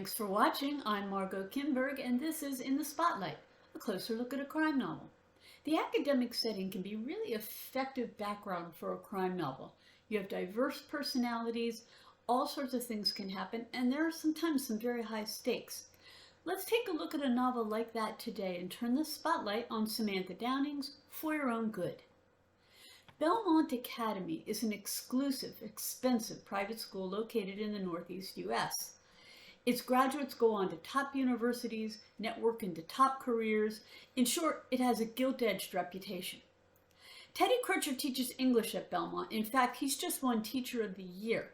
Thanks for watching. I'm Margot Kimberg, and this is In the Spotlight, a closer look at a crime novel. The academic setting can be really effective background for a crime novel. You have diverse personalities, all sorts of things can happen, and there are sometimes some very high stakes. Let's take a look at a novel like that today and turn the spotlight on Samantha Downing's For Your Own Good. Belmont Academy is an exclusive, expensive private school located in the Northeast U.S. Its graduates go on to top universities, network into top careers. In short, it has a gilt-edged reputation. Teddy Crutcher teaches English at Belmont. In fact, he's just won Teacher of the Year.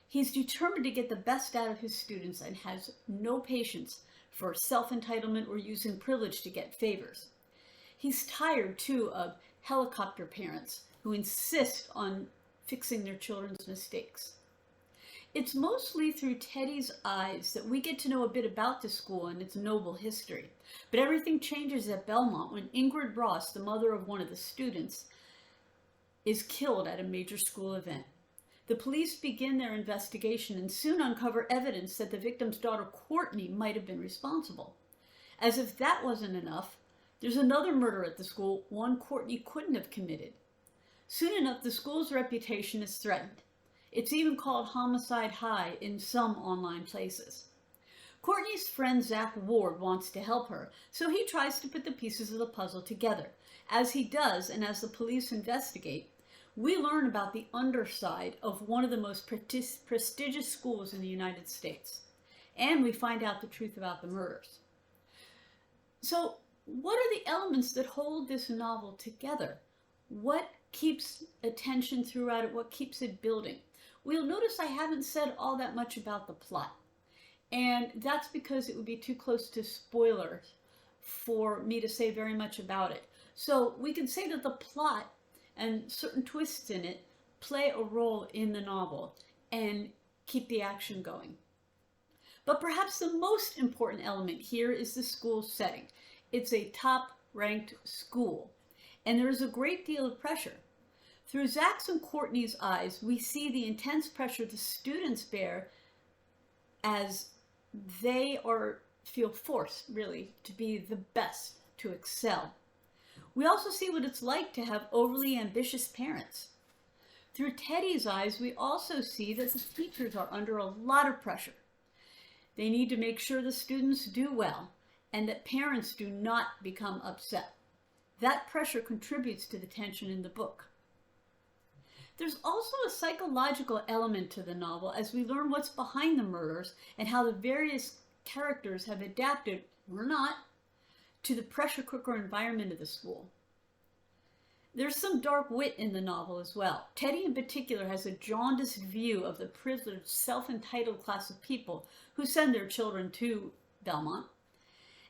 He's determined to get the best out of his students and has no patience for self-entitlement or using privilege to get favors. He's tired, too, of helicopter parents who insist on fixing their children's mistakes. It's mostly through Teddy's eyes that we get to know a bit about the school and its noble history. But everything changes at Belmont when Ingrid Ross, the mother of one of the students, is killed at a major school event. The police begin their investigation and soon uncover evidence that the victim's daughter Courtney might have been responsible. As if that wasn't enough, there's another murder at the school, one Courtney couldn't have committed. Soon enough, the school's reputation is threatened. It's even called Homicide High in some online places. Courtney's friend Zach Ward wants to help her, so he tries to put the pieces of the puzzle together. As he does, and as the police investigate, we learn about the underside of one of the most prestigious schools in the United States. And we find out the truth about the murders. So, what are the elements that hold this novel together? What keeps attention throughout it? What keeps it building? We'll notice I haven't said all that much about the plot. And that's because it would be too close to spoilers for me to say very much about it. So we can say that the plot and certain twists in it play a role in the novel and keep the action going. But perhaps the most important element here is the school setting. It's a top-ranked school, and there is a great deal of pressure. Through Zach's and Courtney's eyes, we see the intense pressure the students bear as they feel forced, really, to be the best, to excel. We also see what it's like to have overly ambitious parents. Through Teddy's eyes, we also see that the teachers are under a lot of pressure. They need to make sure the students do well, and that parents do not become upset. That pressure contributes to the tension in the book. There's also a psychological element to the novel as we learn what's behind the murders and how the various characters have adapted, or not, to the pressure cooker environment of the school. There's some dark wit in the novel as well. Teddy in particular has a jaundiced view of the privileged, self-entitled class of people who send their children to Belmont.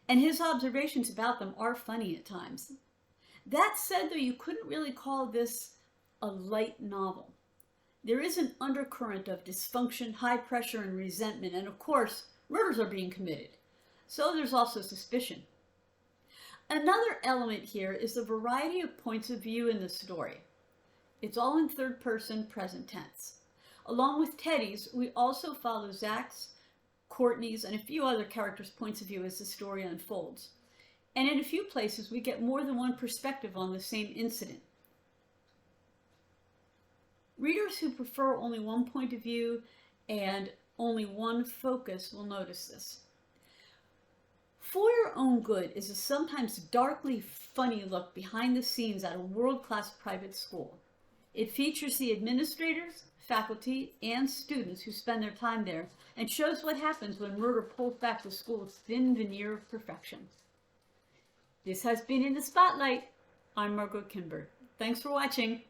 And his observations about them are funny at times. That said, though, you couldn't really call this a light novel. There is an undercurrent of dysfunction, high pressure, and resentment, and of course, murders are being committed. So there's also suspicion. Another element here is the variety of points of view in the story. It's all in third person, present tense. Along with Teddy's, we also follow Zach's, Courtney's, and a few other characters' points of view as the story unfolds. And in a few places, we get more than one perspective on the same incident. Readers who prefer only one point of view and only one focus will notice this. For Your Own Good is a sometimes darkly funny look behind the scenes at a world-class private school. It features the administrators, faculty, and students who spend their time there, and shows what happens when murder pulls back the school's thin veneer of perfection. This has been In the Spotlight. I'm Margot Kimberg. Thanks for watching.